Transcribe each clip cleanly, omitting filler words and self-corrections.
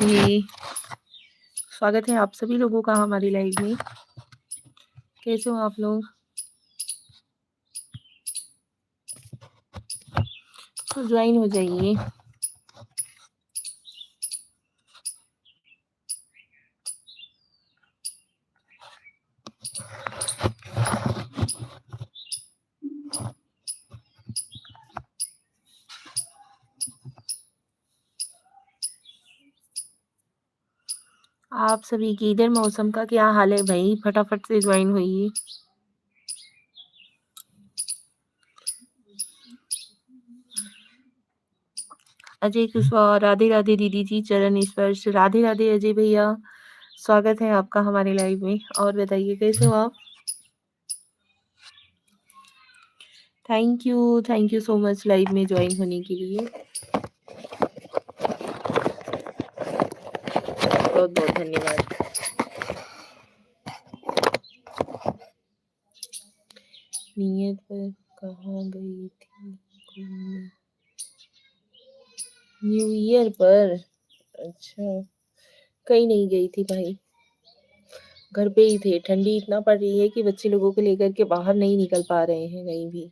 जी, स्वागत है आप सभी लोगों का हमारी लाइव में। कैसे हो आप लोग? तो ज्वाइन हो जाइए। आप सभी की इधर मौसम का क्या हाल है भाई? फटाफट से ज्वाइन होइए। अजय कुशवाहा, राधे राधे दीदी जी, चरण स्पर्श, राधे राधे अजय भैया, स्वागत है आपका हमारे लाइव में। और बताइए कैसे हो आप? Thank you so much live में ज्वाइन होने के लिए। बहुत बहुत धन्यवाद। नियत पर कहाँ गई थी घूमने? न्यू ईयर पर? अच्छा, कहीं नहीं गई थी भाई, घर पे ही थे। ठंडी इतना पड़ रही है कि बच्चे लोगों को लेकर के बाहर नहीं निकल पा रहे हैं कहीं भी।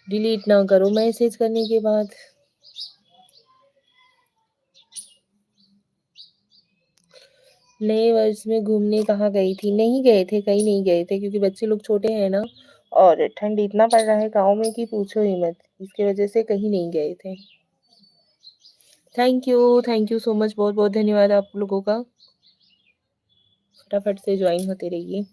डिलीट ना करो मैसेज करने के बाद। नए वर्ष में घूमने कहाँ गई थी? नहीं गए थे, कहीं नहीं गए थे, क्योंकि बच्चे लोग छोटे हैं ना, और ठंड इतना पड़ रहा है गाँव में कि पूछो ही मत। इसकी वजह से कहीं नहीं गए थे। थैंक यू सो मच, बहुत बहुत धन्यवाद आप लोगों का। फटाफट से ज्वाइन होते रहिए।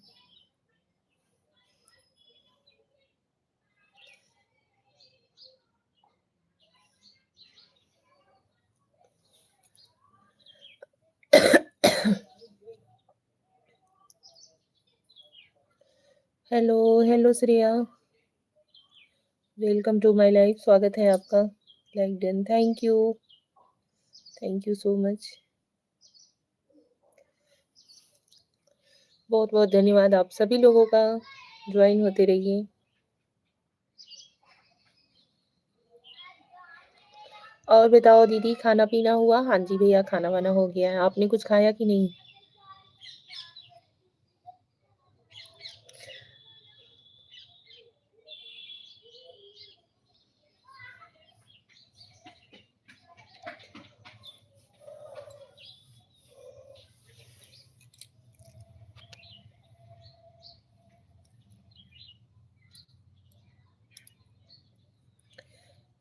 Hello hello Shreya, welcome to my life. स्वागत है आपका। Like done, thank you so much. बहुत बहुत धन्यवाद आप सभी लोगों का। ज्वाइन होते रहिए। और बताओ दीदी, खाना पीना हुआ? हाँ जी भैया, खाना वाना हो गया है। आपने कुछ खाया कि नहीं?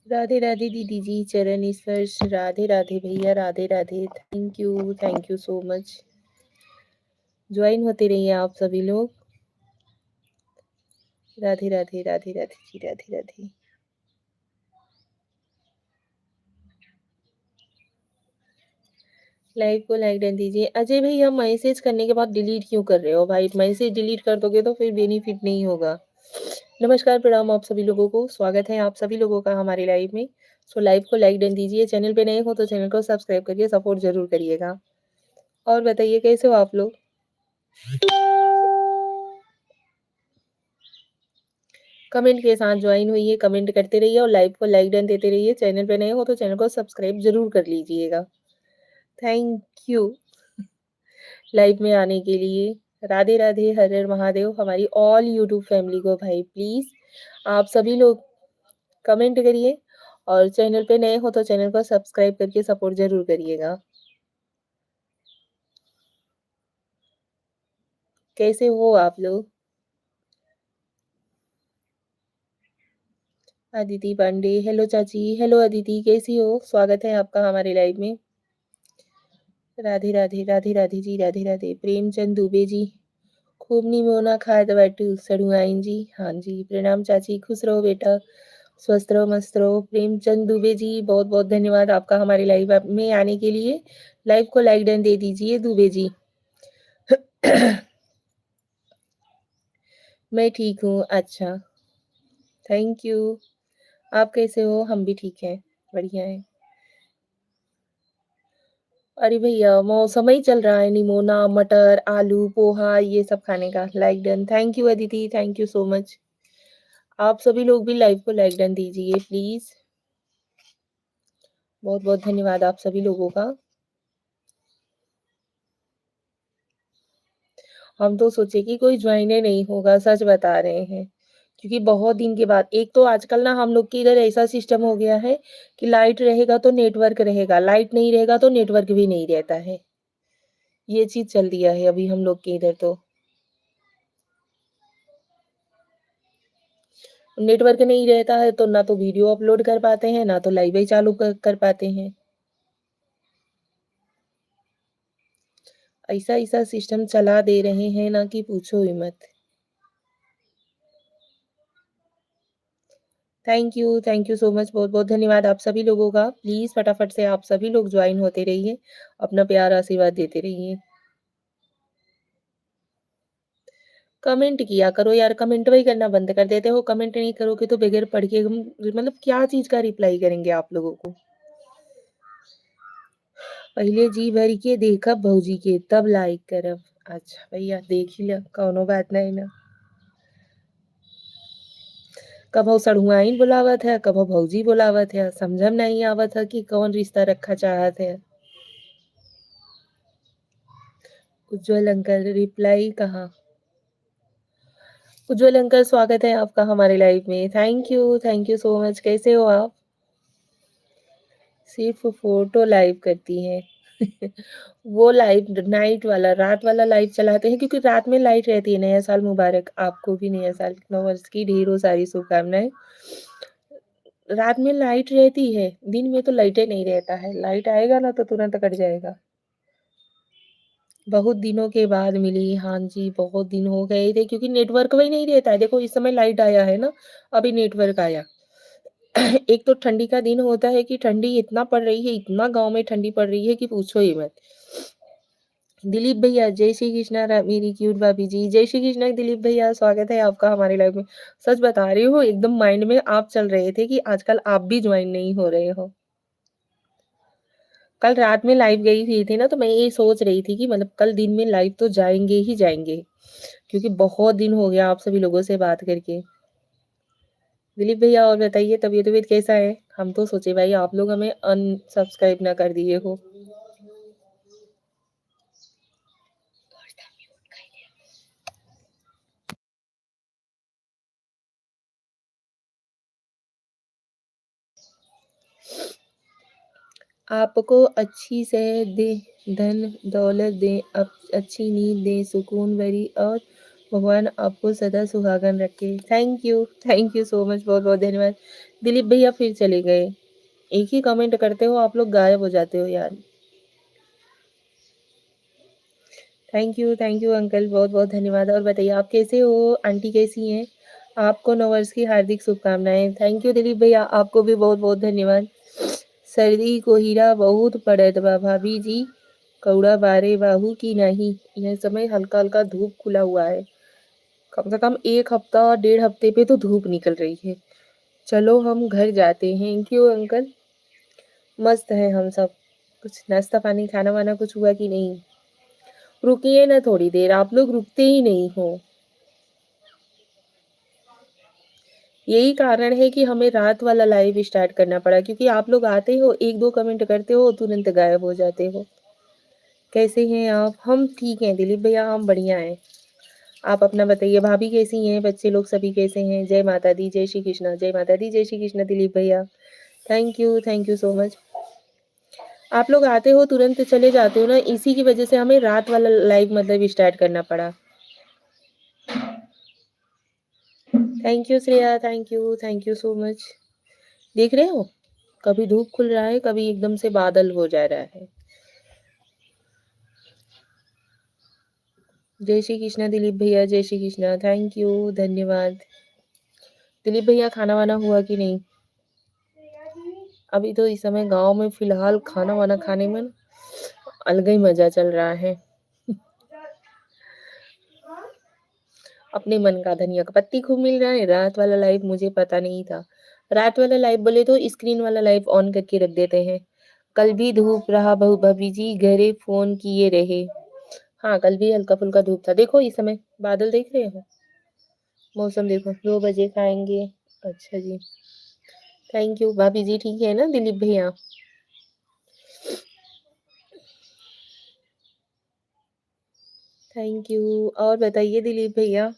राधे राधे दीदी जी, चरण स्पर्श, राधे राधे भैया, Radhe Radhe. Thank you so much. Join होते रहिए आप सभी लोग। राधे राधे राधे राधे जी, राधे राधे। लाइव को लाइक डन दीजिए। अजय भैया, मैसेज करने के बाद डिलीट क्यों कर रहे हो भाई? मैसेज डिलीट कर दोगे तो फिर बेनिफिट नहीं होगा। नमस्कार, प्रणाम आप सभी लोगों को। स्वागत है आप सभी लोगों का हमारे लाइव में। सो लाइव को लाइक डन दीजिए। चैनल पे नए हो तो चैनल को सब्सक्राइब करके सपोर्ट जरूर करिएगा। और बताइए कैसे हो आप लोग? कमेंट के साथ ज्वाइन हुई है, कमेंट करते रहिए और लाइव को लाइक डन देते रहिए। चैनल पे नए हो तो चैनल को सब्सक्राइब जरूर कर लीजिएगा। थैंक यू लाइव में आने के लिए। राधे राधे, हर हर महादेव हमारी ऑल यूट्यूब फैमिली को। भाई प्लीज आप सभी लोग कमेंट करिए और चैनल पे नए हो तो चैनल को सब्सक्राइब करके सपोर्ट जरूर करिएगा। कैसे हो आप लोग? अदिति पांडे, हेलो चाची, हेलो अदिति, कैसी हो? स्वागत है आपका हमारे लाइव में। राधे राधे राधे राधे जी, राधे राधे। प्रेमचंद दुबे जी, खूब निमोना खाद बाटू सड़ुआइन जी। हाँ जी, प्रणाम चाची, खुश रहो बेटा, स्वस्थ रहो, मस्त रहो। प्रेमचंद दुबे जी, बहुत बहुत धन्यवाद आपका हमारे लाइव में आने के लिए। लाइव को लाइक डन दे दीजिए दुबे जी। मैं ठीक हूँ। अच्छा, थैंक यू। आप कैसे हो? हम भी ठीक हैं, बढ़िया है। अरे भैया, मौसम ही चल रहा है निमोना, मटर, आलू, पोहा, ये सब खाने का। Like done, thank you Aditi, thank you so much. आप सभी लोग भी लाइव को लाइक डन दीजिए प्लीज। बहुत बहुत धन्यवाद आप सभी लोगों का। हम तो सोचे कि कोई ज्वाइन ही नहीं होगा, सच बता रहे हैं। क्योंकि बहुत दिन के बाद एक तो आजकल ना हम लोग के इधर ऐसा सिस्टम हो गया है कि लाइट रहेगा तो नेटवर्क रहेगा, लाइट नहीं रहेगा तो नेटवर्क भी नहीं रहता है। ये चीज़ चल दिया है अभी हम लोग के इधर तो। नेटवर्क नहीं रहता है तो ना तो वीडियो अपलोड कर पाते हैं, ना तो लाइव ही चालू कर पाते हैं। ऐसा-ऐसा सिस्टम चला दे रहे हैं ना कि पूछो ही मत। थैंक यू सो मच बहुत-बहुत धन्यवाद आप सभी लोगों का। प्लीज़ फटाफट से आप सभी लोग जॉइन होते रहिए, अपना प्यार आशीर्वाद देते रहिए। कमेंट किया करो यार, कमेंट वही करना बंद कर देते हो, कमेंट नहीं करोगे तो बगैर पढ़ के हम मतलब क्या चीज़ का रिप्लाई करेंगे आप लोगों को? पहिले जी भर के देखब भौजी के तब लाइक करब। अच्छा भैया देख ही ल कौनो बात नहीं ना। कभो सढ़ुआइन बुलावत है, कभो भौजी बुलावत है, समझम नहीं आवत है कि कौन रिश्ता रखा चाहत है। उज्जवल अंकल रिप्लाई कहाँ? उज्जवल अंकल स्वागत है आपका हमारे लाइव में। थैंक यू सो मच कैसे हो आप? सिर्फ फोटो लाइव करती हैं। वो लाइव नाइट वाला रात वाला लाइव चलाते हैं क्योंकि रात में लाइट रहती है। नया साल मुबारक आपको भी नया साल नव वर्ष की ढेरों सारी शुभकामनाएँ। रात में लाइट रहती है, दिन में तो लाइटें नहीं रहता है। लाइट आएगा ना तो तुरंत कट जाएगा। बहुत दिनों के बाद मिली, हाँ जी, बहुत दिन हो गए थे क्योंकि नेटवर्क भी नहीं रहता है। देखो इस समय लाइट आया है ना, अभी नेटवर्क आया। एक तो ठंडी का दिन होता है कि ठंडी इतना पड़ रही है, इतना गाँव में ठंडी पड़ रही है कि पूछो ही मत। दिलीप भैया जय श्री कृष्णा मेरी क्यूट भाभी जी जय श्री कृष्णा दिलीप भैया स्वागत है आपका हमारे लाइव में। सच बता रही हूँ एकदम माइंड में आप चल रहे थे कि आजकल आप भी ज्वाइन नहीं हो रहे हो। कल रात में लाइव गई हुई थी ना तो मैं ये सोच रही थी कि मतलब कल दिन में लाइव तो जाएंगे ही जाएंगे क्योंकि बहुत दिन हो गया आप सभी लोगों से बात करके। दिलीप भैया और बताइए तबीयत तबीयत कैसा है? हम तो सोचे भाई आप लोग हमें अनसब्सक्राइब ना कर दिए हो। आपको अच्छी सेहत दे, धन दौलत दे, अच्छी नींद दे, सुकून भरी और भगवान आपको सदा सुहागन रखे। थैंक यू सो मच बहुत बहुत धन्यवाद। दिलीप भैया फिर चले गए। एक ही कमेंट करते हो आप लोग गायब हो जाते हो यार। थैंक यू अंकल बहुत बहुत धन्यवाद। और बताइए आप कैसे हो? आंटी कैसी हैं? आपको नववर्ष की हार्दिक शुभकामनाएं। थैंक यू दिलीप भैया आपको भी बहुत बहुत धन्यवाद। सर्दी को हीरा बहुत पड़त बा भाभी जी कौड़ा बारे बाहू की नहीं। यह समय हल्का हल्का धूप खुला हुआ है। कम से कम एक हफ्ता 1.5 हफ्ते पे तो धूप निकल रही है। चलो हम घर जाते हैं। क्यों अंकल? मस्त है हम सब। कुछ नाश्ता पानी खाना वाना कुछ हुआ कि नहीं? रुकिए ना थोड़ी देर आप लोग रुकते ही नहीं हो। यही कारण है कि हमें रात वाला लाइव स्टार्ट करना पड़ा क्योंकि आप लोग आते हो एक दो कमेंट करते हो तुरंत गायब हो जाते हो। कैसे हैं आप? हम ठीक हैं दिलीप भैया हम बढ़िया हैं। आप अपना बताइए भाभी कैसी हैं? बच्चे लोग सभी कैसे हैं? जय माता दी, जय श्री कृष्णा, जय माता दी, जय श्री कृष्णा दिलीप भैया। Thank you so much. आप लोग आते हो तुरंत चले जाते हो ना इसी की वजह से हमें रात वाला लाइव मतलब स्टार्ट करना पड़ा। Thank you Shreya thank you so much. देख रहे हो कभी धूप खुल रहा है कभी एकदम से बादल हो जा रहा है। जय श्री कृष्णा दिलीप भैया जय श्री कृष्णा थैंक यू धन्यवाद। दिलीप भैया खाना वाना हुआ कि नहीं? अभी तो इस समय गांव में फिलहाल खाना वाना खाने में अलग ही मजा चल रहा है। अपने मन का धनिया का पत्ती खूब मिल रहा है। रात वाला लाइव मुझे पता नहीं था। रात वाला लाइव बोले तो स्क्रीन वाला लाइव ऑन करके रख देते हैं। कल भी धूप रहा बहु भाभी जी घरे फोन किए रहे। हाँ कल भी हल्का फुल्का धूप था। देखो इस समय बादल देख रहे हो? मौसम देखो 2 बजे खाएंगे। अच्छा जी थैंक यू भाभी जी ठीक है ना दिलीप भैया? Thank you. और बताइए दिलीप भैया,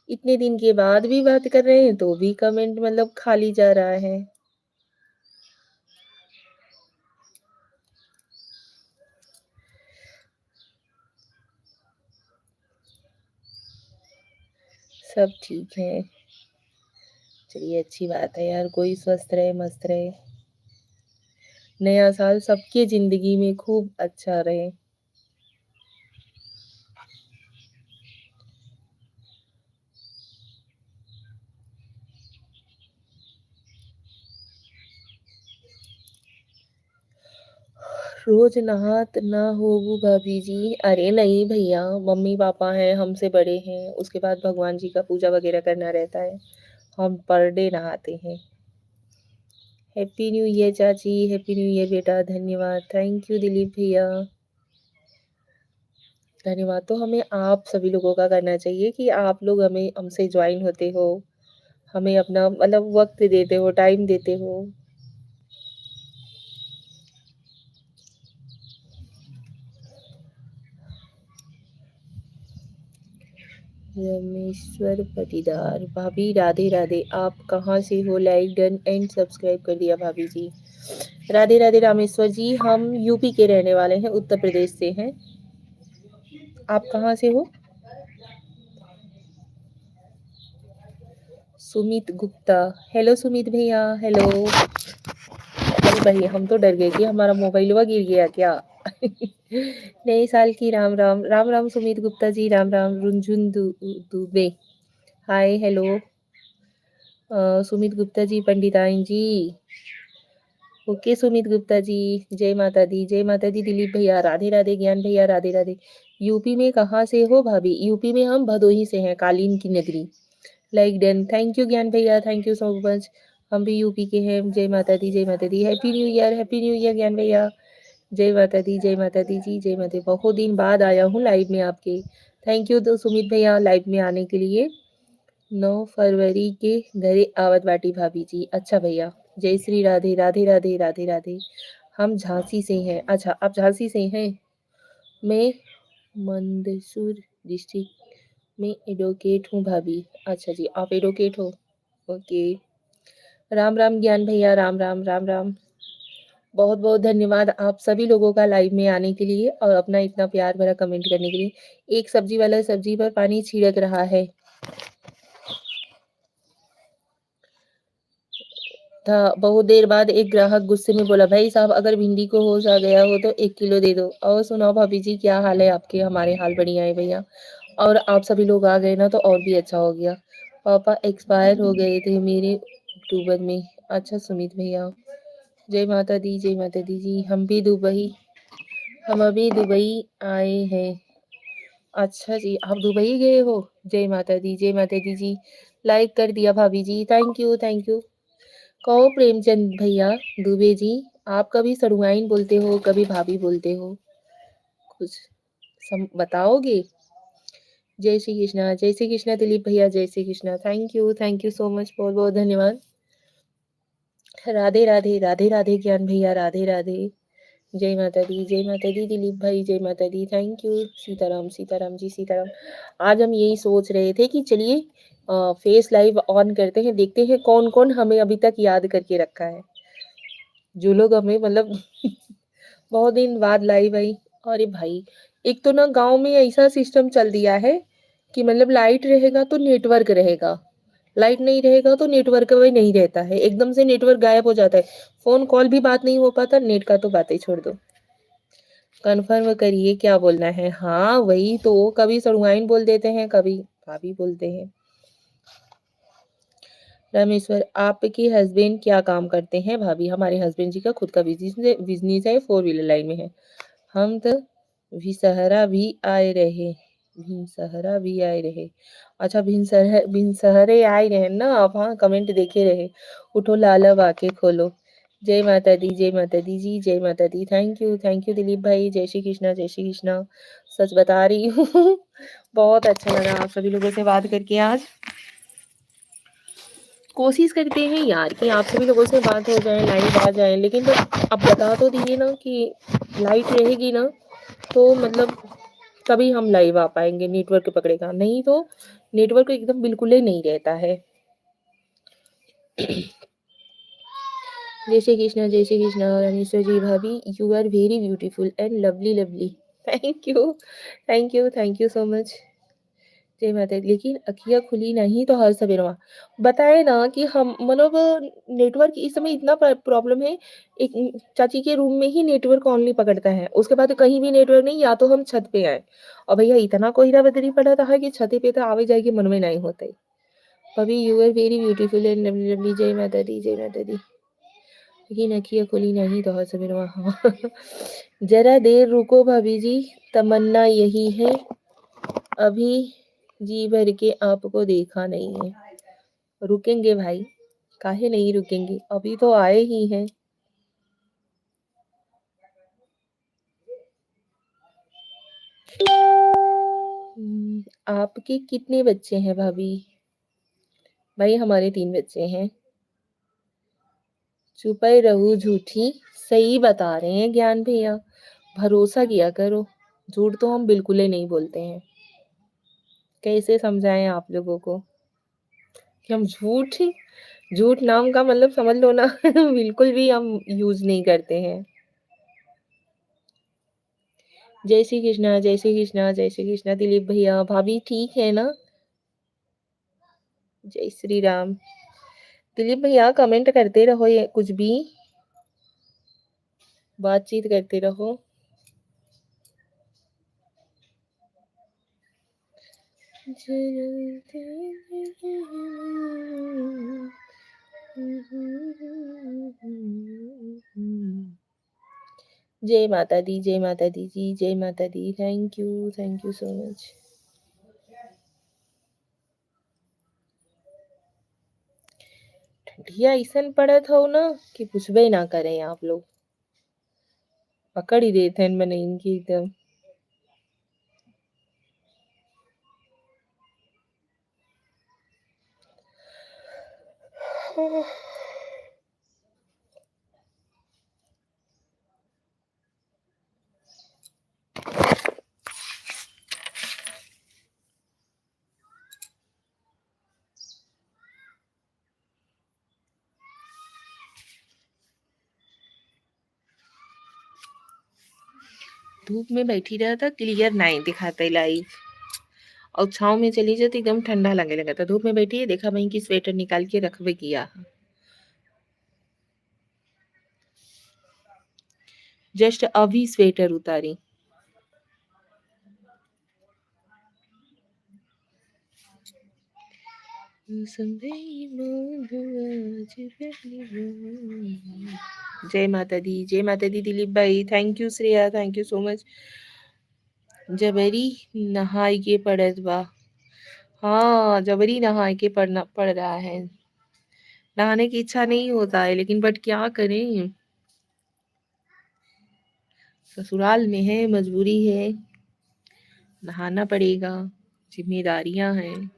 इतने दिन के बाद भी बात कर रहे हैं तो भी कमेंट मतलब खाली जा रहा है। सब ठीक है। चलिए अच्छी बात है यार, कोई स्वस्थ रहे मस्त रहे। नया साल सबके जिंदगी में खूब अच्छा रहे। रोज नहात ना होगू भाभी जी। अरे नहीं भैया, मम्मी पापा हैं, हमसे बड़े हैं, उसके बाद भगवान जी का पूजा वगैरह करना रहता है। हम पर डे नहाते हैं। हैप्पी न्यू ईयर चाची, हैप्पी न्यू ईयर बेटा, धन्यवाद, थैंक यू दिलीप भैया। धन्यवाद तो हमें आप सभी लोगों का करना चाहिए कि आप लोग हमें हमसे ज्वाइन होते हो, हमें अपना मतलब वक्त देते हो, टाइम देते हो। रमेश्वर पटीदार, भाभी राधे राधे, आप कहाँ से हो? लाइक डन एंड सब्सक्राइब कर दिया भाभी जी। राधे राधे रामेश्वर जी, हम यूपी के रहने वाले हैं, उत्तर प्रदेश से हैं। आप कहाँ से हो? सुमित गुप्ता, हेलो सुमित भैया, हेलो। अरे भाई हम तो डर गए कि हमारा मोबाइल हुआ गिर गया क्या। नए साल की राम राम, राम राम सुमित गुप्ता जी, राम राम। Runjhun Dubey, hi hello. सुमित गुप्ता जी, पंडिताइन जी, ओके सुमित गुप्ता जी, जय माता दी, जय माता दी दिलीप भैया, राधे राधे ज्ञान भैया, राधे राधे। यूपी में कहाँ से हो भाभी? यूपी में हम भदोही से हैं, कालीन की नगरी। लाइक डन, थैंक यू ज्ञान भैया, थैंक यू सो मच। हम भी यूपी के हैं। जय माता दी, जय माता दी, happy new year, happy new year Gyan भैया। जय माता दी, जय माता दी जी, जय माता दी। बहुत दिन बाद आया हूँ लाइव में आपके। थैंक यू तो सुमित भैया लाइव में आने के लिए। 9 फरवरी के घरे आवत बाटी भाभी जी। अच्छा भैया, जय श्री राधे, राधे राधे, राधे राधे। हम झांसी से हैं। अच्छा आप झांसी से हैं। मैं मंदसौर डिस्ट्रिक्ट में एडवोकेट हूँ भाभी। अच्छा जी, आप एडवोकेट हो, ओके। राम राम ज्ञान भैया, राम राम, राम राम। बहुत बहुत धन्यवाद आप सभी लोगों का लाइव में आने के लिए और अपना इतना प्यार भरा कमेंट करने के लिए। एक सब्जी वाला सब्जी पर पानी छिड़क रहा है। था बहुत देर बाद एक ग्राहक गुस्से में बोला, भाई साहब अगर भिंडी को होश आ गया हो तो 1 किलो दे दो। और सुनाओ भाभी जी, क्या हाल है आपके? हमारे हाल बढ़िया है भैया। और आप सभी लोग आ गए ना तो और भी अच्छा हो गया। पापा एक्सपायर हो गए थे मेरे अक्टूबर में। अच्छा सुमित भैया, जय माता दी, जय माता दी जी। हम अभी दुबई आए हैं। अच्छा जी, आप दुबई गए हो? जय माता दी, जय माता दी जी। लाइक कर दिया भाभी जी, थैंक यू, थैंक यू। कहो प्रेमचंद भैया, दुबे जी, आप कभी सड़ुआइन बोलते हो, कभी भाभी बोलते हो, कुछ बताओगे? जय श्री कृष्णा, जय श्री कृष्णा दिलीप भैया, जय Shri Krishna, thank you so much, बहुत बहुत धन्यवाद। राधे राधे, राधे राधे ज्ञान भैया, राधे राधे। जय माता दी, जय माता दी दिलीप भाई, जय माता दी, थैंक यू। सीताराम, सीताराम जी, सीताराम। आज हम यही सोच रहे थे कि चलिए फेस लाइव ऑन करते हैं, देखते हैं कौन कौन हमें अभी तक याद करके रखा है, जो लोग हमें मतलब बहुत दिन बाद लाइव आई। अरे भाई, एक तो ना गांव में ऐसा सिस्टम चल दिया है कि मतलब लाइट रहेगा तो नेटवर्क रहेगा, लाइट नहीं रहेगा तो नेटवर्क भी नहीं रहता है, एकदम से नेटवर्क गायब हो जाता है। फोन कॉल भी बात नहीं हो पाता, नेट का तो बातें छोड़ दो। कन्फर्म करिए क्या बोलना है। हाँ वही तो, कभी सरुआइन बोल देते हैं, कभी भाभी बोलते हैं। रामेश्वर, आपके हस्बैंड क्या काम करते हैं भाभी? हमारे हस्बैंड जी का खुद का बिजनेस है, 4 व्हीलर लाइन में है। हम तो भिनसहरा भी आए रहे, भिनसहरा भी आए रहे। अच्छा भिनसहरे आए रहे ना आप? हाँ कमेंट देखे रहे। उठो लाला आके खोलो। जय माता दी, जय माता दी जी, जय माता दी, थैंक यू दिलीप भाई, जय श्री कृष्णा, जय श्री कृष्णा। सच बता रही हूँ बहुत अच्छा लगा आप सभी लोगों से बात करके आज। कोशिश करते हैं यार कि आप सभी लोगों से बात हो जाए, लाइव आ जाए, लेकिन तो अब बता तो दिए ना कि लाइट रहेगी ना तो मतलब तभी हम लाइव आ पाएँगे, नेटवर्क पकड़ेगा, नहीं तो नेटवर्क एकदम बिल्कुल ही नहीं रहता है। जय श्री कृष्ण रामेश्वर जी भाभी, you are very beautiful and lovely lovely. Thank you, thank you so much. जय माता दी। लेकिन अखियाँ खुली नहीं तो हर सवेरवा। बताए ना कि हम मतलब नेटवर्क इस समय इतना प्रॉब्लम है। एक चाची के रूम में ही नेटवर्क ओनली पकड़ता है, उसके बाद कहीं भी नेटवर्क नहीं, या तो हम छत पे आए। और भैया इतना कोहरा बदरी पड़ा था कि छत पे तो आवे जाए के मन में नहीं होता है। भाभी you are very beautiful and lovely lovely. जय माता दी, जय माता दी। लेकिन अखियाँ खुली नहीं तो हर सवेरवा। हाँ। जरा देर रुको भाभी जी, तमन्ना यही है, अभी जी भर के आपको देखा नहीं है। रुकेंगे भाई, काहे नहीं रुकेंगे, अभी तो आए ही हैं। आपके कितने बच्चे हैं भाभी? भाई हमारे 3 बच्चे हैं। चुप ही रहूं झूठी, सही बता रहे हैं ज्ञान भैया, भरोसा किया करो। झूठ तो हम बिल्कुल ही नहीं बोलते हैं। कैसे समझाएं आप लोगों को कि हम झूठ नाम का मतलब समझ लो ना। बिल्कुल भी हम यूज नहीं करते हैं। जय श्री कृष्णा, जय श्री कृष्णा, जय श्री कृष्णा दिलीप भैया। भाभी ठीक है ना? जय श्री राम। दिलीप भैया कमेंट करते रहो, ये कुछ भी बातचीत करते रहो। जय माता दी, जय माता दी जी, जय माता दी। Thank you so much. ठंडिया ऐसन पड़त हो ना कि पूछबे ना करें आप लोग, पकड़ ही देते हैं मैंने इनकी एकदम। धूप में बैठी रहा था, क्लियर नहीं दिखाता लाइव, और छाँव में चली जाती एकदम ठंडा लगे लगा था। धूप में बैठी है, देखा वहीं की स्वेटर निकाल के रखवे किया। जस्ट अभी स्वेटर उतारी। जय माता दी, जय माता दी दिलीप भाई। Thank you Shreya, thank you so much. जबरी नहाई के पड़त बा। हाँ, जबरी नहाई के पड़ रहा है। नहाने की इच्छा नहीं होता है, लेकिन बट क्या करें, ससुराल में है, मजबूरी है, नहाना पड़ेगा, जिम्मेदारियां हैं।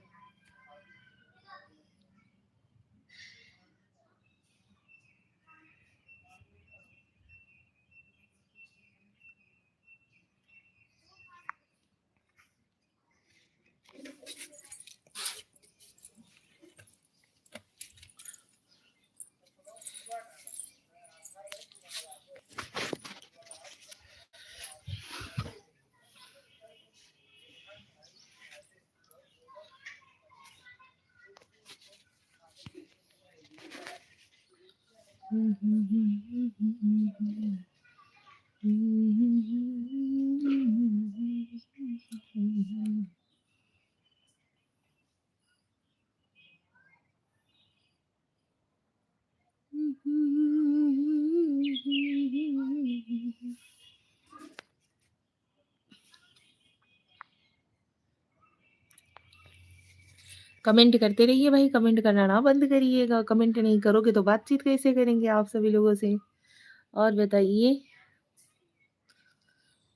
कमेंट करते रहिए भाई, कमेंट करना ना बंद करिएगा। कमेंट नहीं करोगे तो बातचीत कैसे करेंगे आप सभी लोगों से? और बताइए,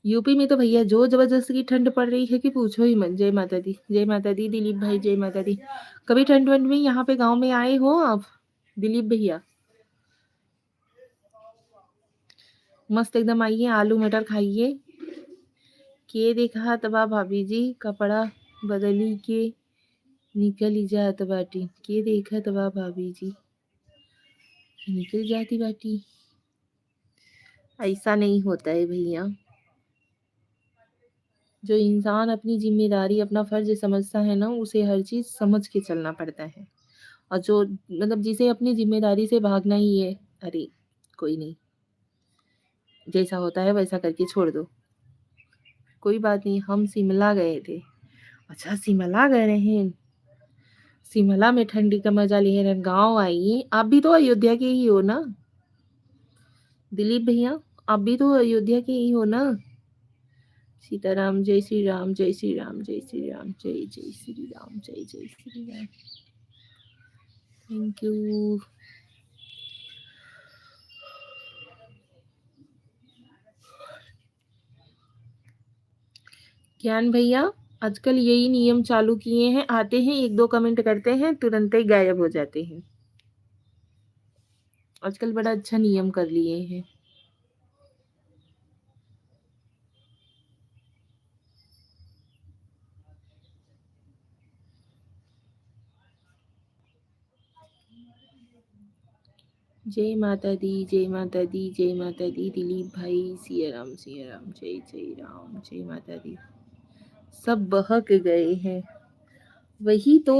यूपी में तो भैया जो जबरदस्त की ठंड पड़ रही है कि पूछो ही मत। जय माता दी, जय माता दी दिलीप भाई, जय माता दी। कभी ठंड वंड में यहाँ पे गांव में आए हो आप दिलीप भैया? मस्त एकदम आइए, आलू मटर खाइए, के देखा तबा भाभी जी कपड़ा बदली के निकल जात बाटी। के देखा तबा भाभी जी निकल जाती बाटी। ऐसा नहीं होता है भैया। जो इंसान अपनी जिम्मेदारी अपना फर्ज समझता है ना, उसे हर चीज समझ के चलना पड़ता है। और जो मतलब जिसे अपनी जिम्मेदारी से भागना ही है, अरे कोई नहीं, जैसा होता है वैसा करके छोड़ दो, कोई बात नहीं। हम शिमला गए थे। अच्छा शिमला गए रहे। शिमला में ठंडी का मजा ले रहे, गाँव आई। आप भी तो अयोध्या के ही हो ना दिलीप भैया? आप भी तो अयोध्या के ही हो ना? सीताराम जय श्री राम, जय श्री राम, जय श्री राम, जय जय श्री राम, जय जय श्री राम। Thank you. ज्ञान भैया आजकल यही नियम चालू किए हैं, आते हैं एक दो कमेंट करते हैं, तुरंत ही गायब हो जाते हैं। आजकल बड़ा अच्छा नियम कर लिए हैं। जय माता दी, जय माता दी, जय माता दी दिलीप भाई। सिया राम, जय जय राम, जय माता दी। सब बहक गए हैं। वही तो,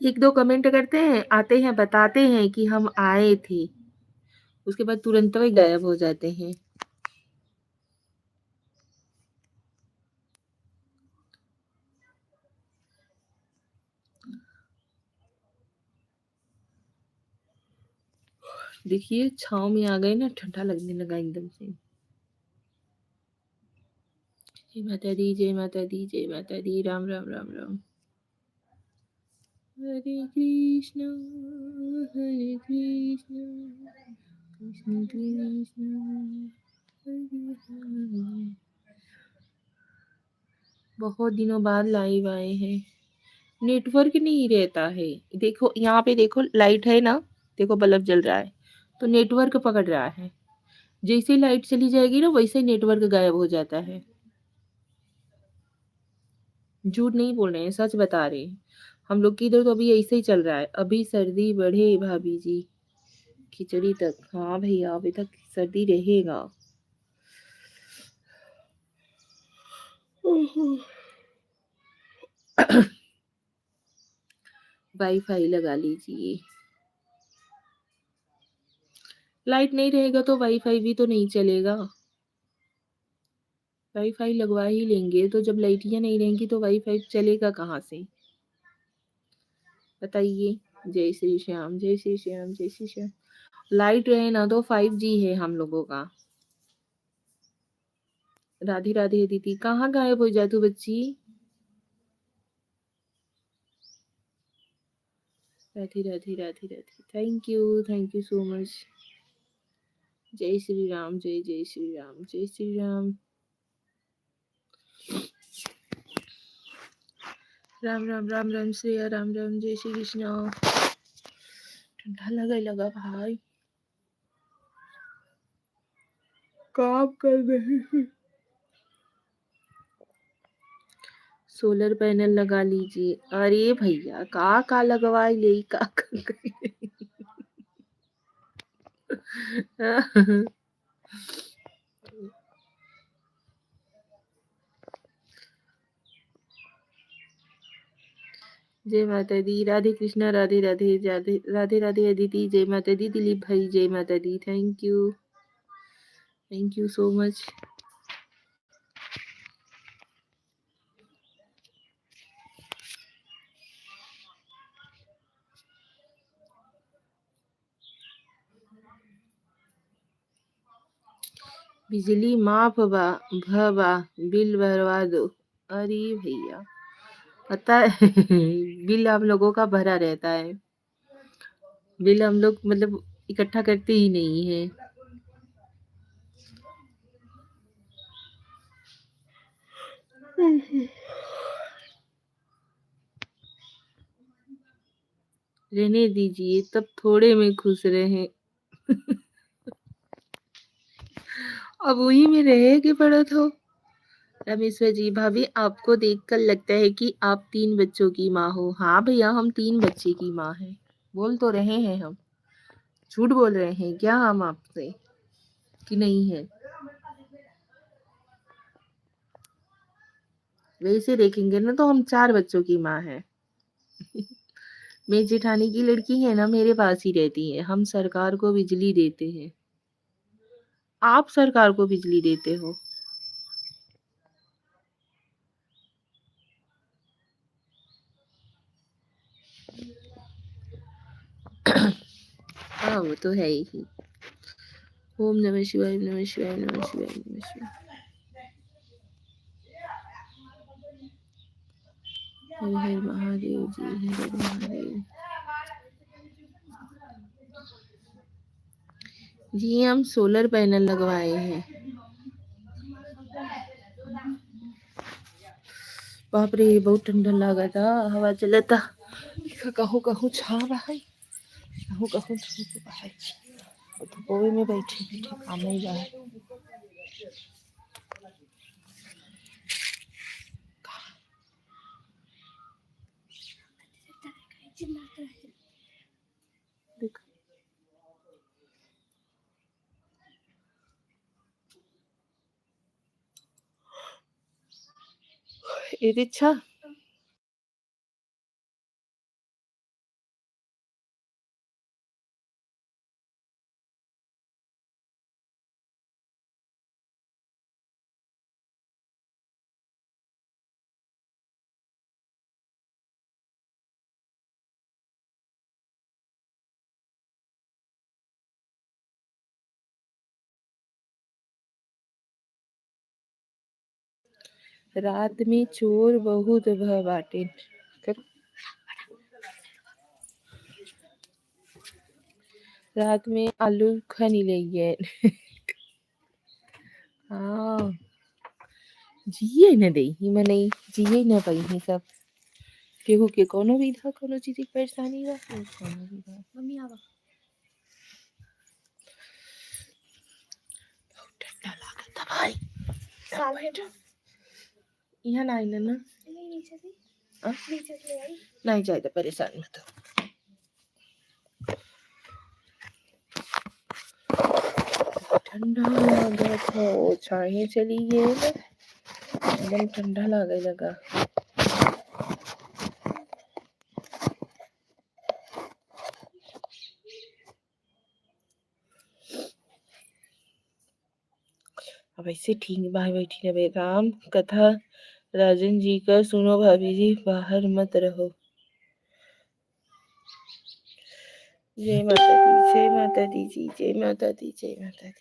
एक दो कमेंट करते हैं, आते हैं, बताते हैं कि हम आए थे, उसके बाद तुरंत ही गायब हो जाते हैं। देखिए छाव में आ गए ना, ठंडा लगने लगा एकदम से। जय माता दी, जय माता दी, जय माता दी। राम राम राम राम। हरे कृष्णा, हरे कृष्णा, कृष्ण कृष्ण, हरे हरे। बहुत दिनों बाद लाइव आए हैं। नेटवर्क नहीं रहता है। देखो यहाँ पे, देखो लाइट है ना, देखो बल्ब जल रहा है, तो नेटवर्क पकड़ रहा है। जैसे लाइट चली जाएगी ना, वैसे नेटवर्क गायब हो जाता है। झूठ नहीं बोल रहे हैं, सच बता रहे हैं। हम लोग की इधर तो अभी ऐसे ही चल रहा है। अभी सर्दी बढ़े भाभी जी, खिचड़ी तक। हाँ भैया अभी तक सर्दी रहेगा। वाईफाई लगा लीजिए। लाइट नहीं रहेगा तो वाईफाई भी तो नहीं चलेगा। वाईफाई लगवा ही लेंगे, तो जब लाइटियां नहीं रहेंगी तो वाईफाई चलेगा कहाँ से? बताइए। जय श्री श्याम, जय श्री श्याम, जय श्री श्याम। लाइट रहे ना तो 5G है हम लोगों का। राधे राधे दीदी, कहाँ गायब हो जा तू बच्ची? Radhe Radhe Radhe Radhe. Thank you so much. जय श्री राम, जय जय श्री राम, जय श्री राम। राम राम राम राम श्रेया राम राम, जय श्री कृष्ण। ठंडा लगा भाई, काम कर रहे हैं। सोलर पैनल लगा लीजिए। अरे भैया का लगवाई ले का जय माता दी, राधे कृष्णा, राधे राधे राधे राधे राधे अदिति, जय माता दी दिलीप भाई, जय माता दी। Thank you so much. बिजली माफ बा भबा, बिल भरवा दो। अरे भैया पता है बिल हम लोगों का भरा रहता है। बिल हम लोग मतलब इकट्ठा करते ही नहीं है। रहने दीजिए, तब थोड़े में खुश रहे। अब वही में रहे कि पड़त हो। रामेश्वर जी, भाभी आपको देखकर लगता है कि आप 3 बच्चों की माँ हो। हाँ भैया, हम 3 बच्चे की माँ हैं। बोल तो रहे हैं हम। झूठ बोल रहे हैं क्या हम आपसे कि नहीं है? वैसे देखेंगे ना तो हम 4 बच्चों की माँ हैं। मेरी जेठानी की लड़की है ना, मेरे पास ही रहती है। हम सरकार को बिजली देते हैं। आप सरकार को बिजली देते हो। हाँ, वो तो है ही। ओम नमः शिवाय, नमः शिवाय, नमः शिवाय, नमः शिवाय। हर हर महादेव जी, हर हर महादेव जी। हम सोलर पैनल लगवाए हैं। बाप रे, बहुत ठंडा लगा था। हवा चलता कहूँ कहूँ छा भाई, कहूँ कहूँ धूप भाई। धूपों में बैठे बैठे काम नहीं रहा। ये अच्छा। रात में चोर बहुत भ बाटे। रात में आलू खनी ले हाँ, जिए न दे ही मने, जिए न पाई ही सब। केहू के कोनो भी था, कोनो चीज की परेशानी बा, कोनो भी बा। मम्मी आवा। बहुत ठंडा लागता भाई। यहाँ ना आइना ना। नहीं जाए तो परेशान मत हो। ठंडा लागत हो, छाहे चली गए ना, एकदम ठंडा लागे लगा। अब ऐसे ठीक भाई बैठी रहे। राम कथा राजन जी का सुनो भाभी जी, बाहर मत रहो। जय माता दी, जय माता दी जी, जय माता दी, जय माता दी।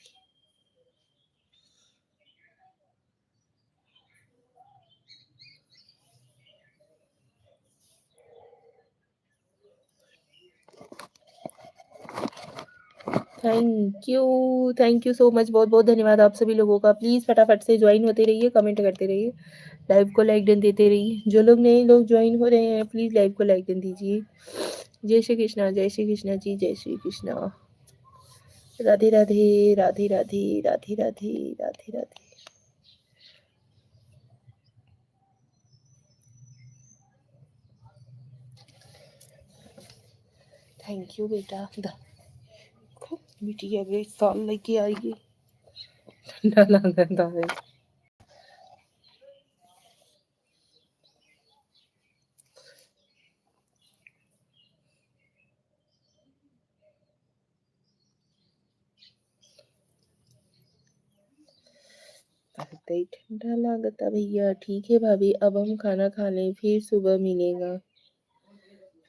Thank you so much. बहुत बहुत धन्यवाद आप सभी लोगों का। प्लीज़ फटाफट से ज्वाइन होते रहिए, कमेंट करते रहिए, लाइव को लाइक डन देते रहिए। जो लोग नए लोग ज्वाइन हो रहे हैं प्लीज़ लाइव को लाइक डन दीजिए। जय श्री कृष्णा, जय श्री कृष्णा जी, जय श्री कृष्णा। राधे राधे, राधे राधे, राधे राधे, राधे राधे। थैंक यू बेटा। बिटिया गई साल लेके आएगी। ठंडा लगा है। बहुत ही ठंडा लागता भैया। ठीक है भाभी, अब हम खाना खा लें, फिर सुबह मिलेगा,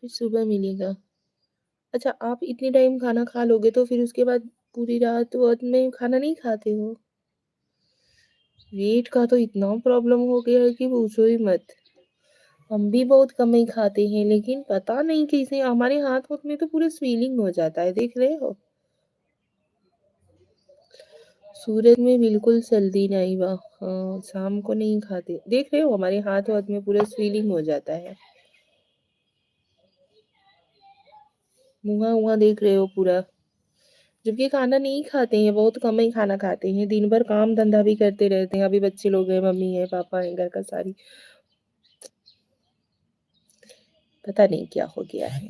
फिर सुबह मिलेगा। अच्छा, आप इतने टाइम खाना खा लोगे तो फिर उसके बाद पूरी रात वात में खाना नहीं खाते हो? वेट का तो इतना प्रॉब्लम हो गया है कि पूछो ही मत। हम भी बहुत कम ही खाते हैं, लेकिन पता नहीं कैसे हमारे हाथ वाथ में तो पूरा स्वेलिंग हो जाता है, देख रहे हो। सूरज में बिल्कुल सर्दी नहीं बा। हाँ, शाम को नहीं खाते, देख रहे हो हमारे हाथ वाथ में पूरा स्वेलिंग हो जाता है। मुँहा वुहा देख रहे हो पूरा जबकि खाना नहीं खाते हैं, बहुत कम ही खाना खाते हैं, दिन भर काम धंधा भी करते रहते हैं। अभी बच्चे लोग हैं, मम्मी है, पापा है, घर का सारी पता नहीं क्या हो गया है।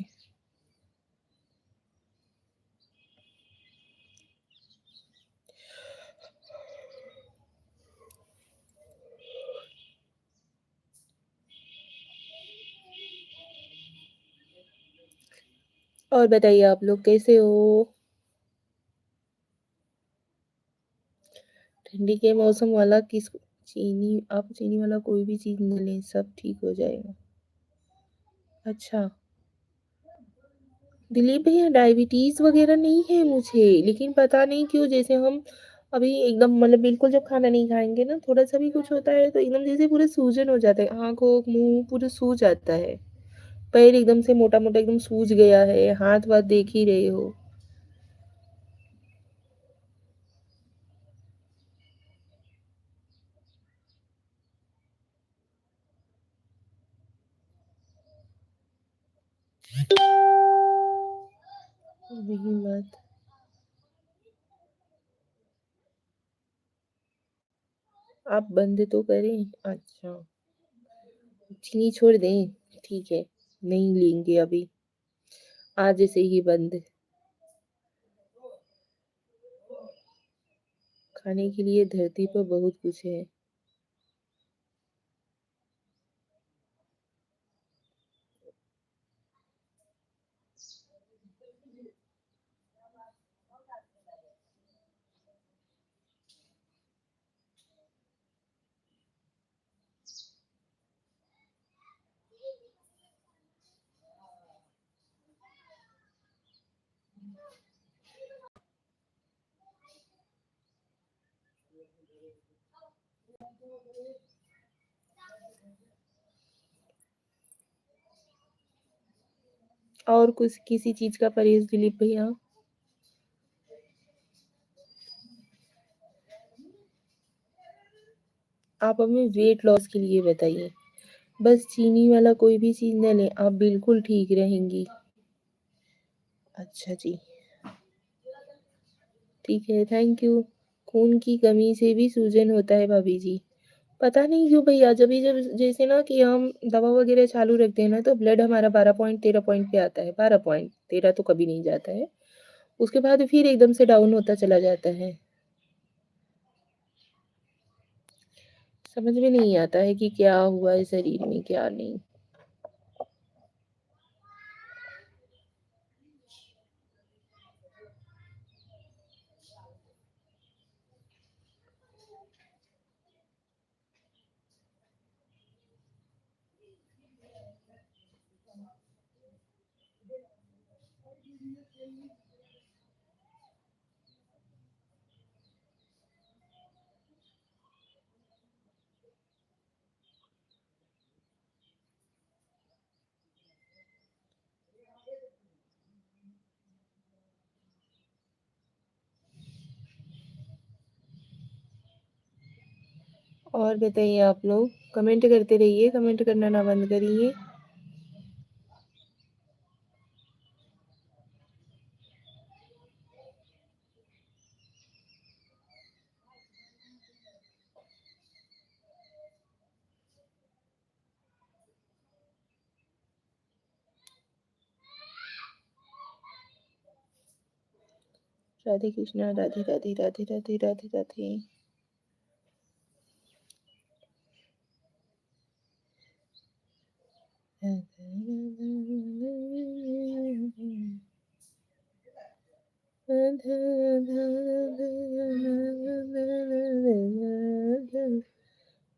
और बताइए आप लोग कैसे हो? ठंडी के मौसम वाला आप चीनी वाला कोई भी चीज़ ना लें, सब ठीक हो जाएगा। अच्छा, दिलीप भैया डायबिटीज़ वग़ैरह नहीं है मुझे, लेकिन पता नहीं क्यों जैसे हम अभी एकदम मतलब बिल्कुल जब खाना नहीं खाएँगे ना, थोड़ा-सा भी कुछ होता है तो एकदम जैसे पूरे सूजन हो जाता है, आँख-वाँख, मुँह पूरे सूज जाता है। पैर एकदम से मोटा-मोटा एकदम सूज गया है, हाथ-वाथ देख ही रहे हो। वही बात। आप बंद तो करें। अच्छा, चीनी छोड़ दें? ठीक है, नहीं लेंगे अभी, आज से ही बंद। खाने के लिए धरती पर बहुत कुछ है। और कुछ किसी चीज़ का परहेज़ दिलीप भैया? आप हमें वेट लॉस के लिए बताइए। बस चीनी वाला कोई भी चीज़ ना लें, आप बिल्कुल ठीक रहेंगी। अच्छा जी, ठीक है, थैंक यू। खून की कमी से भी सूजन होता है भाभी जी। पता नहीं क्यों भैया जब जैसे ना कि हम दवा वग़ैरह चालू रखते हैं ना तो ब्लड हमारा 12 पॉइंट 13 पॉइंट पे आता है, 12 पॉइंट, 13 तो कभी नहीं जाता है। उसके बाद फिर एकदम से डाउन होता चला जाता है। समझ में नहीं आता है कि क्या हुआ है शरीर में, क्या नहीं। और बताइए आप लोग, कमेंट करते रहिए, कमेंट करना ना बंद करिए। राधे कृष्णा, राधे राधे राधे राधे राधे राधे।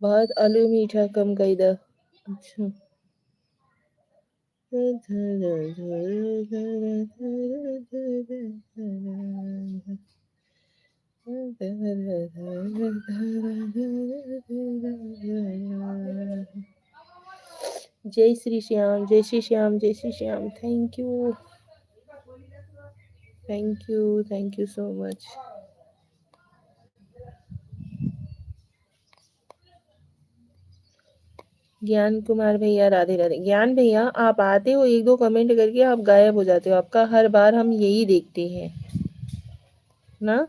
बहुत आलू मीठा कम कईदा। अच्छा। जय श्री श्याम, जय श्री श्याम, जय Shri Shyam. Thank you so much. ज्ञान कुमार भैया, राधे राधे। ज्ञान भैया आप आते हो एक दो कमेंट करके आप गायब हो जाते हो, आपका हर बार हम यही देखते हैं। ना?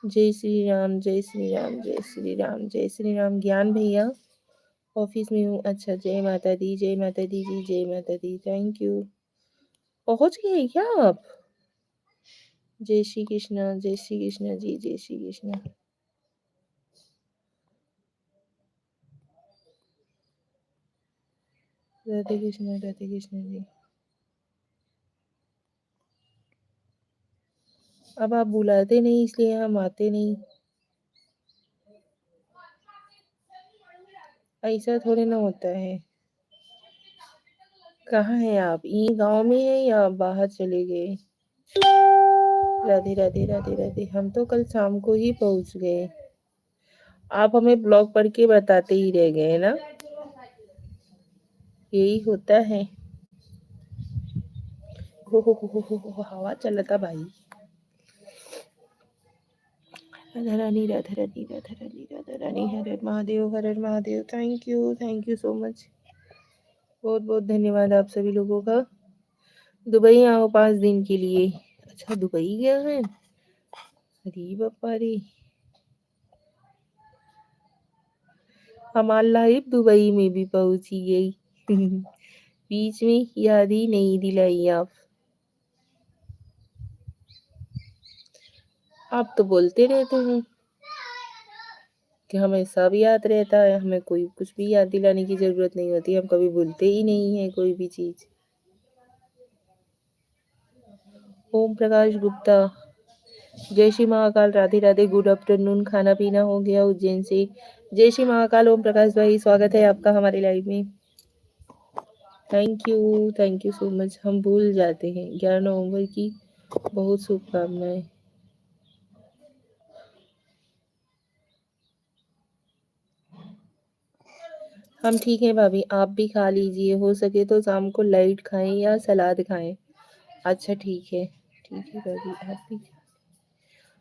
जय श्री राम, जय श्री राम, जय श्री राम, जय श्री राम। ज्ञान भैया, ऑफिस में हूँ। अच्छा, जय माता दी, जय माता दी जी, जय माता दी। Thank you. पहुँच गए क्या आप? जय श्री कृष्णा, जय श्री कृष्णा जी, जय श्री कृष्णा। राधे कृष्णा जी। अब आप बुलाते नहीं इसलिए हम आते नहीं। ऐसा थोड़ी ना होता है। कहाँ है आप? यहीं गांव में है या बाहर चले गए? राधे राधे राधे राधे। हम तो कल शाम को ही पहुंच गए। आप हमें ब्लॉग पढ़ के बताते ही रह गए ना। यही होता है। हो, हवा चलता भाई। Radha Rani, Radha Rani, Radha Rani, Radha Rani. Har Har Mahadev, Har Har Mahadev. Thank you so much. बहुत बहुत धन्यवाद आप सभी लोगों का। दुबई आओ 5 दिन के लिए। अच्छा, दुबई गया है? अरे बापा रे। हमारी लाइफ दुबई में भी पहुंची गई। बीच में याद ही नहीं दिलाई आप। आप तो बोलते रहते हैं कि हमें सब याद रहता है, हमें कोई कुछ भी याद दिलाने की जरूरत नहीं होती, हम कभी भूलते ही नहीं है कोई भी चीज। ओम प्रकाश गुप्ता, जय श्री महाकाल, राधे राधे, गुड आफ्टरनून। खाना पीना हो गया उज्जैन से? जय श्री महाकाल ओम प्रकाश भाई, स्वागत है आपका हमारे लाइव में। Thank you so much. हम भूल जाते हैं। 11 नवंबर की बहुत शुभकामनाएं। हम ठीक हैं भाभी, आप भी खा लीजिए, हो सके तो शाम को लाइट खाएं या सलाद खाएं। अच्छा ठीक है भाभी, आप भी।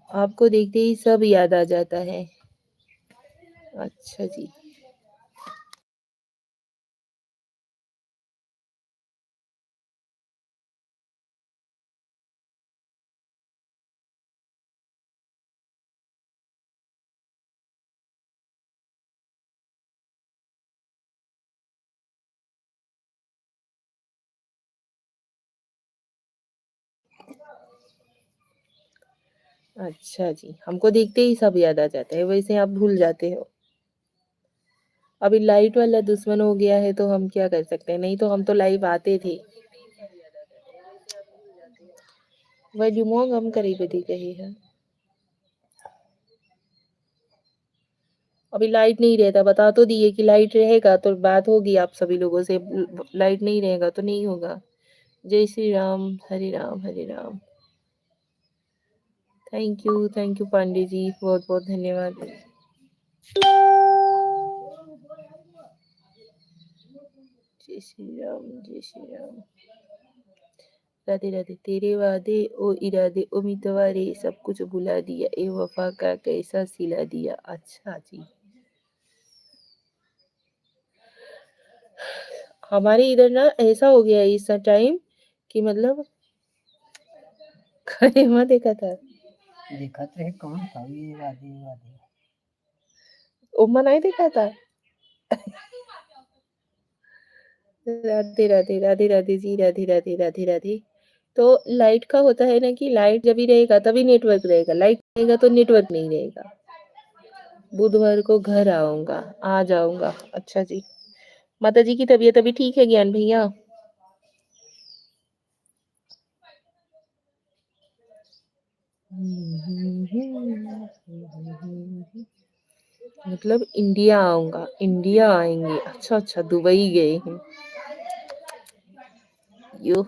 आपको देखते ही सब याद आ जाता है। अच्छा जी। अच्छा जी, हमको देखते ही सब याद आ जाता है, वैसे आप भूल जाते हो। अभी लाइट वाला दुश्मन हो गया है तो हम क्या कर सकते हैं, नहीं तो हम तो लाइव आते थे। वह हम करीबती कही है। अभी लाइट नहीं रहता, बता तो दिए कि लाइट रहेगा तो बात होगी आप सभी लोगों से। लाइट नहीं रहेगा तो नहीं होगा। जय श्री राम, हरे राम, हरे राम। थैंक यू पांडे जी, बहुत बहुत धन्यवाद। जय श्री राम, जय श्री राम। राधे राधे। तेरे वादे ओ इरादे ओ मितवारे, सब कुछ भुला दिया, ए वफा का कैसा सिला दिया। अच्छा जी। हमारे इधर ना ऐसा हो गया है इस टाइम कि मतलब करेमा देखा था। देखा तो है, कौन था ये वादे वादे? उम्मा नहीं देखा था। राधे राधे, राधे राधे जी, राधे राधे, राधे राधे। तो लाइट का होता है ना कि लाइट जब भी रहेगा तभी नेटवर्क रहेगा, लाइट रहेगा तो नेटवर्क नहीं रहेगा। बुधवार को घर आऊंगा, आ जाऊंगा। अच्छा जी। माता जी की तबीयत अभी ठीक है ज्ञान भैया? मतलब इंडिया आऊंगा, इंडिया आएंगे। अच्छा, दुबई गए हैं। यो,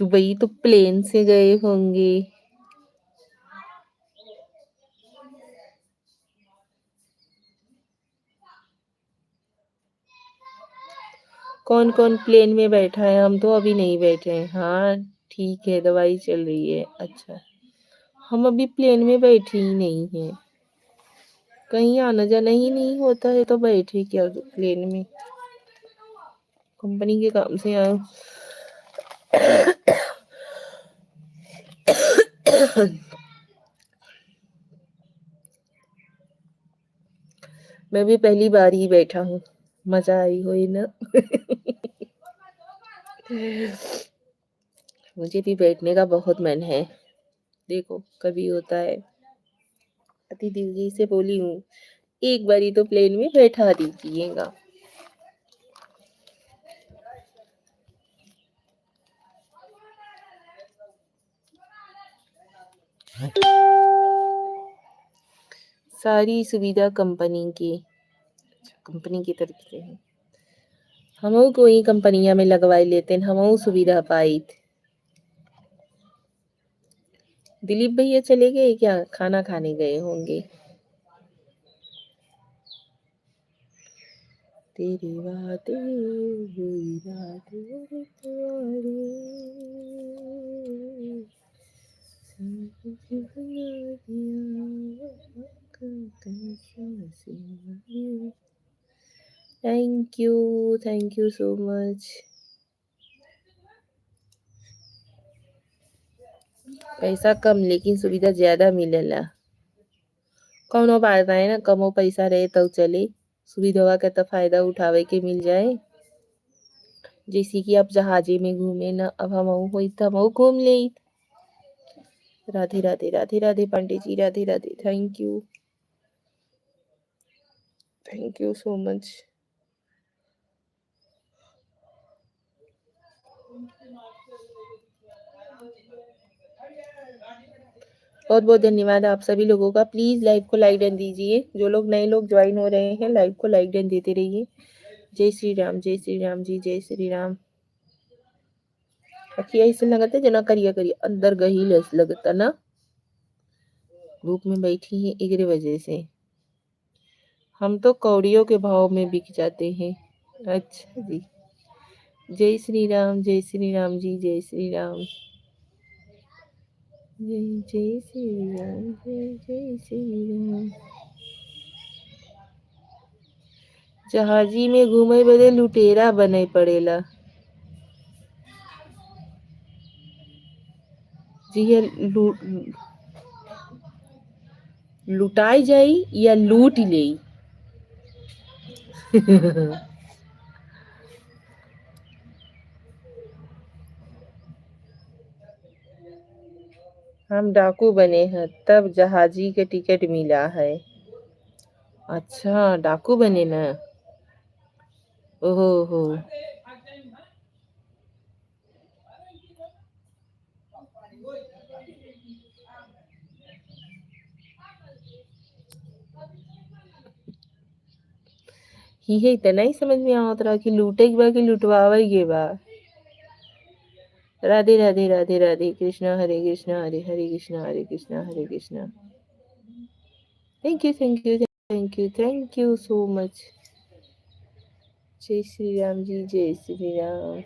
दुबई तो प्लेन से गए होंगे। कौन कौन प्लेन में बैठा है? हम तो अभी नहीं बैठे हैं। हाँ ठीक है, दवाई चल रही है। अच्छा, हम अभी प्लेन में बैठे ही नहीं हैं। कहीं आना जाना ही नहीं होता है तो बैठे क्या प्लेन में, कंपनी के काम से आए। मैं भी पहली बार ही बैठा हूँ, मजा आई हुई ना। मुझे भी बैठने का बहुत मन है, देखो कभी होता है। अति दिल जी से बोली हूँ एक बारी तो प्लेन में बैठा दीजिएगा। सारी सुविधा कंपनी की तरफ से है। हमहू कोई कंपनिया में लगवाई लेते, हमहू सुविधा पाई। दिलीप भैया चले गए क्या, खाना खाने गए होंगे। तेरी बातें हुई रातें रे प्यारी, सब कुछ भुला दिया, कैसा सिवा। Thank you so much. पैसा कम लेकिन सुविधा ज्यादा मिलेला। कौनो बात नहीं ना, कमो पैसा रहे तो चले, सुविधा का तो फायदा उठावे के मिल जाए। जैसे कि अब जहाजे में घूमे ना, अब हम हुई तो हम घूम ले। Radhe Radhe Radhe Radhe Pandey ji, Radhe Radhe. Thank you so much. बहुत बहुत धन्यवाद आप सभी लोगों का। प्लीज लाइव को लाइक डन दीजिए, जो लोग नए लोग ज्वाइन हो रहे हैं लाइव को लाइक डन देते रहिए। जय श्री राम जी, जय श्री राम। अखिया ऐसे लगता है जना करिया करिया अंदर गही लस लगता ना, धूप में बैठी है इगरे वजह से। हम तो कौड़ियों के भाव में बिक जाते हैं। अच्छा जी, जय श्री राम जी, जय श्री राम। जय श्री राम, जय श्री राम। जहाजी में घूमे बदे लुटेरा बने पड़ेला। जी ये लुटाई जाई या लूट ले। हम डाकू बने हैं तब जहाजी के टिकट मिला है। अच्छा डाकू बने ना, ओहो हो। ही है इतना ही समझ में आवत रहा कि लूटे के बा कि लुटवावे के बा। Radhe Radhe Radhe Radhe Krishna Hare Krishna Hare Hare Krishna Hare Krishna Hare Krishna. Thank you so much. जय श्री राम जी, जय श्री राम।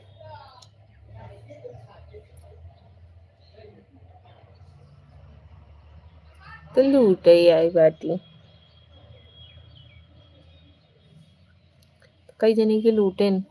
तो लूट ही आई बाटी, कई जने के लूटेन।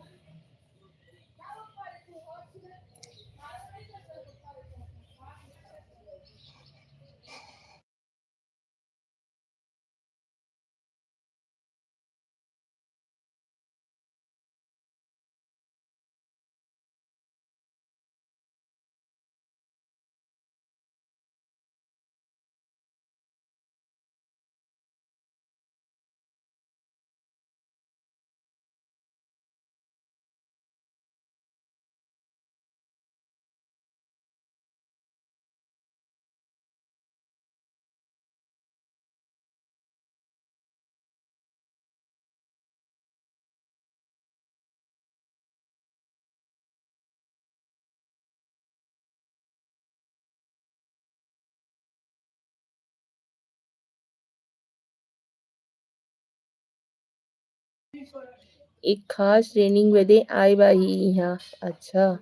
एक खास ट्रेनिंग बदे आए बा ही यहाँ। अच्छा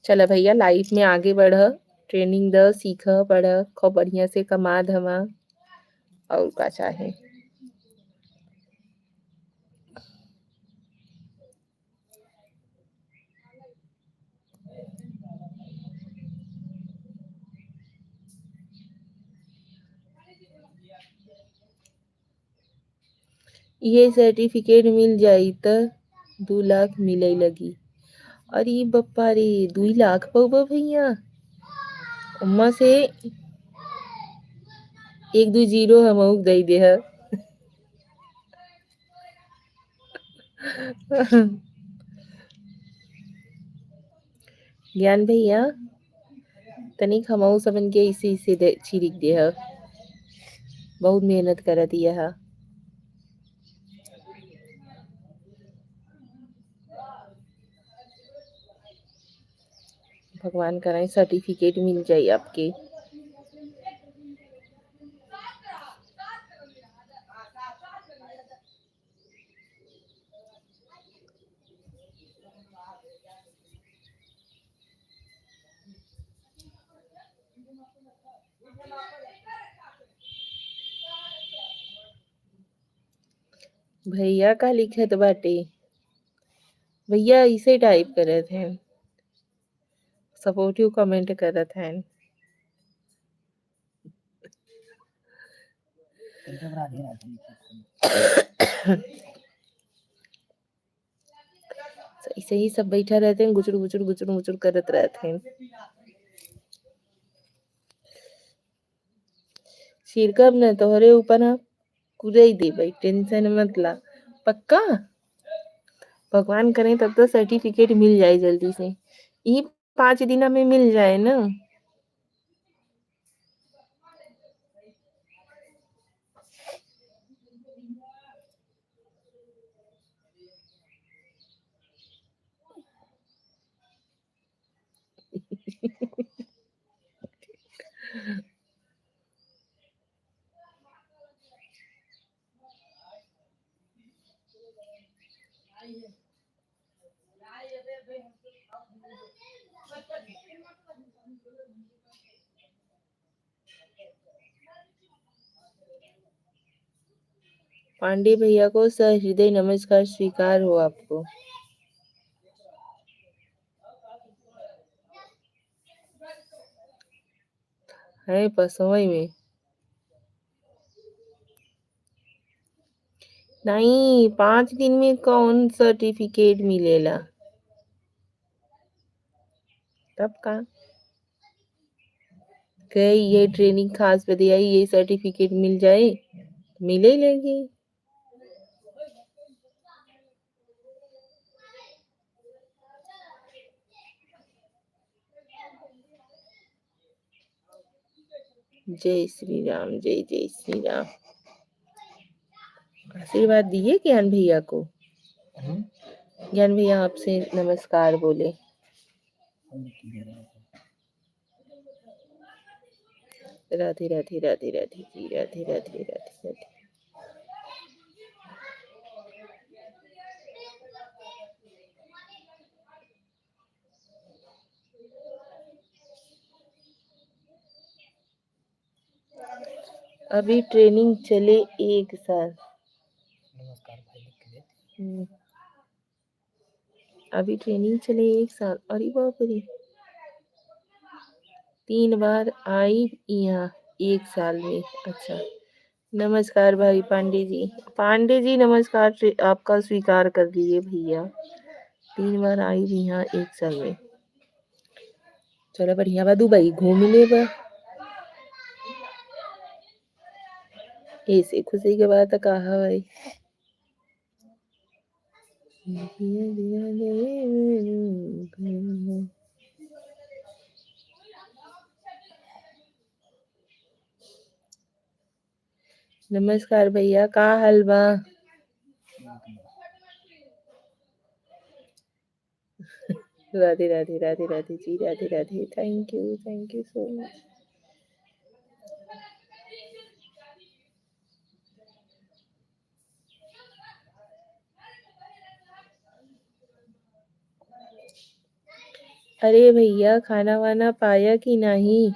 चला भैया लाइफ में आगे बढ़, ट्रेनिंग द, सीख, पढ़, खूब बढ़िया से कमा धमा और का चाहे। ये सर्टिफिकेट मिल जाई त 2 लाख मिले लगी। अरे बप्पा रे 2 लाख पाऊ भैया अम्मा से 1 2 जीरो हमहू दई दे ह ज्ञान भैया तनिक हमहू सबन के इसी दे छिरिक दे ह बहुत मेहनत करत यह भगवान कराए सर्टिफिकेट मिल जाए आपके। भैया का लिखत बाटे भैया इसे टाइप करत हैं सपोर्टिव कमेंट करत हैं जब राधे राधे लिखा ऐसे ही सब बैठा रहते हैं गुचड़ गुचड़ गुचड़ गुचड़ करत रहते हैं। सिरकब न तोहरे ऊपर ना कुदई दे भाई टेंशन मत ला पक्का भगवान करे तब तो सर्टिफिकेट मिल जाए जल्दी से ये 5 दिन में मिल जाए ना। पांडे भैया को सहृदय नमस्कार स्वीकार हो आपको। है पसोई में नहीं 5 दिन में कौन सर्टिफिकेट मिलेला तब का कई ये ट्रेनिंग खास बदिया ये सर्टिफिकेट मिल जाए मिले लगी। जय श्री राम जय जय श्री राम। आशीर्वाद दिए ज्ञान भैया को ज्ञान भैया आपसे नमस्कार बोले। राधे राधे राधे राधे जी राधे राधे राधे राधे। अभी ट्रेनिंग चले 1 साल। नमस्कार भाई लिख के देते अभी ट्रेनिंग चले 1 साल अरे बाप रे 3 बार आई यहाँ 1 साल में। अच्छा नमस्कार भाई पांडे जी नमस्कार आपका स्वीकार कर लिए भैया 3 बार आई भी यहाँ 1 साल में। चलो बढ़िया बा दुबई घूम ले बा ऐसे खुशी के बात कहा भाई। नमस्कार भैया का हाल बा Radhe Radhe Radhe Radhe ji Radhe Radhe thank you so much. अरे भैया खाना वाना पाया कि नहीं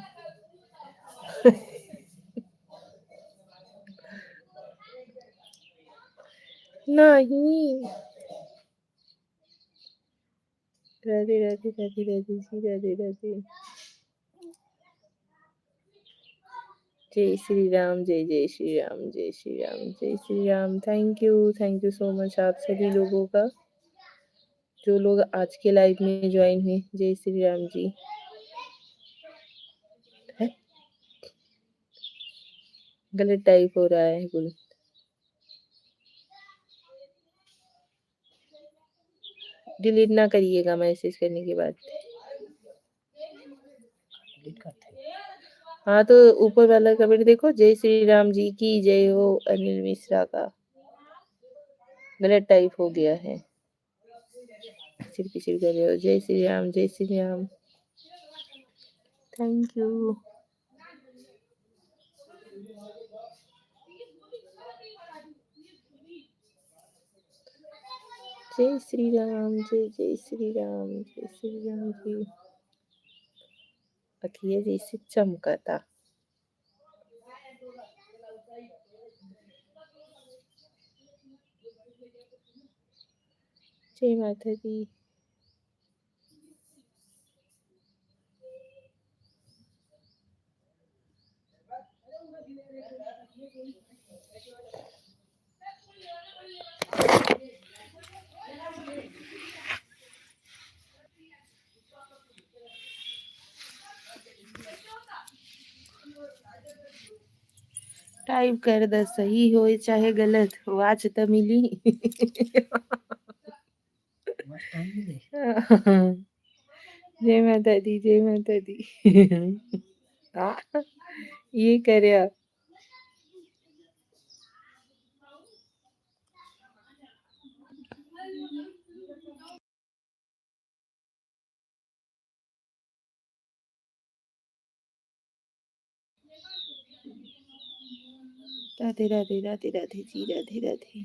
नहीं राधे राधे राधे राधे जी राधे राधे जय श्री राम, जय जय श्री राम, जय श्री राम, जय Shri Ram. Thank you so much आप सभी लोगों का, जो लोग आज के लाइव में ज्वाइन हुए। जय श्री राम जी। है? गलत टाइप हो रहा है कुल। डिलीट ना करिएगा मैसेज करने के बाद। डिलीट करते हैं। हाँ तो ऊपर वाला कमेंट देखो, जय श्री राम जी की जय हो अनिल मिश्रा का। गलत टाइप हो गया है। किचिर कर रहे हो। जय श्री राम, जय श्री राम। Thank you. जय श्री राम, जय जय श्री राम, जय श्री राम जी। अखिया जैसे चमकता। जय माता दी। टाइप कर द, सही हो चाहे गलत, वाच तो मिली। मस्त टाइम मिले। जय माता दी, जय माता दी। हाँ, ये करे। राधे राधे राधे राधे जी, राधे राधे।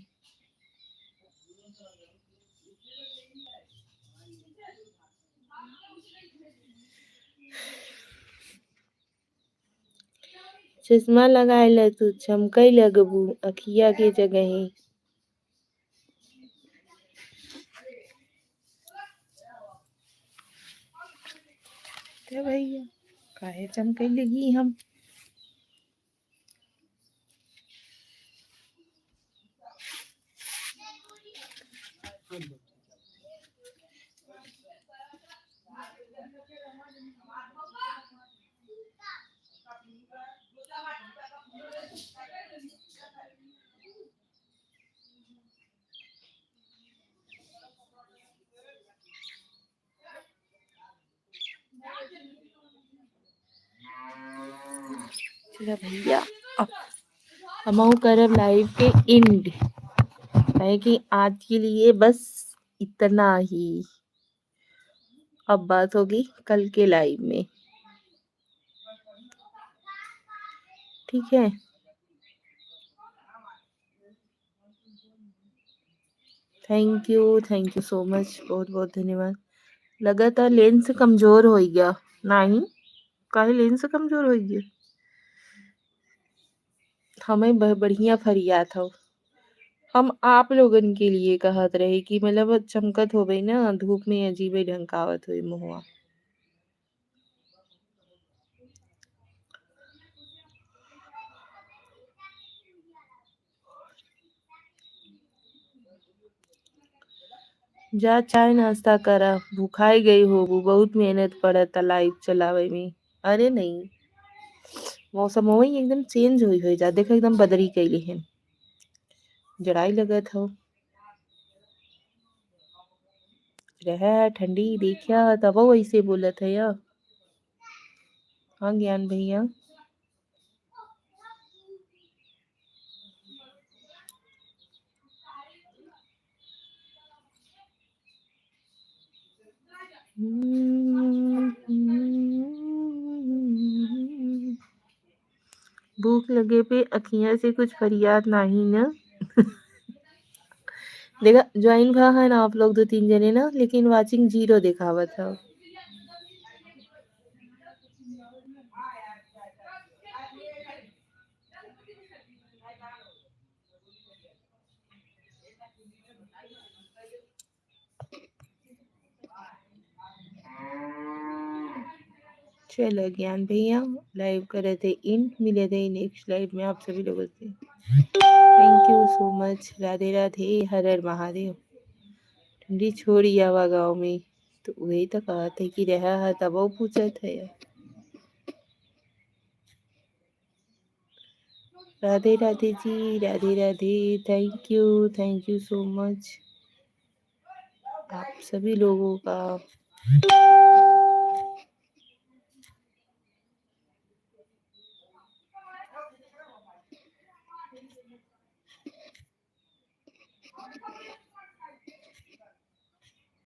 चश्मा लगाए तू चमकई लगबू अखिया के जगह। क्या भैया काहे चमकई लगी हम। चला भैया अब हम करब लाइव के एंड है कि आज के लिए बस इतना ही। अब बात होगी कल के लाइव में, ठीक है। थैंक यू सो मच, बहुत बहुत धन्यवाद। लगातार लेंस कमजोर हो गया। नहीं काहे लेंस कमजोर हो गया। हमें बढ़िया फरियाद हो। हम आप लोगन के लिए कहत रहे कि मतलब चमकत हो गई ना धूप में, अजीबे ढंकावत हुई मुहुआ। जा चाय नाश्ता करा, भूखाई गई हो, बहुत मेहनत पड़ता लाइव चलावे में। अरे नहीं, मौसम वही एकदम चेंज हुई जा, देखो एकदम बदरी कैली है, जड़ाई लगत हो रह ठंडी देखिया तब वैसे बोलत है या। हाँ ज्ञान भैया। भूख लगे पे अखियां से कुछ फरियाद नहीं ना। देखा ज्वाइन भा है ना आप लोग 2-3 जने ना, लेकिन वाचिंग 0 दिखावत है। चलो ज्ञान भैया लाइव कर रहे थे इन मिले थे नेक्स्ट लाइव में आप सभी लोगों से। Thank you so much. Radhe Radhe, Har Har Mahadev. ठंडी छोड़ी आवा गाँव में तो वही तो कहा थे कि रहा है तब वो पूछा था यार। Radhe Radhe ji, Radhe Radhe. Thank you so much आप सभी लोगों का।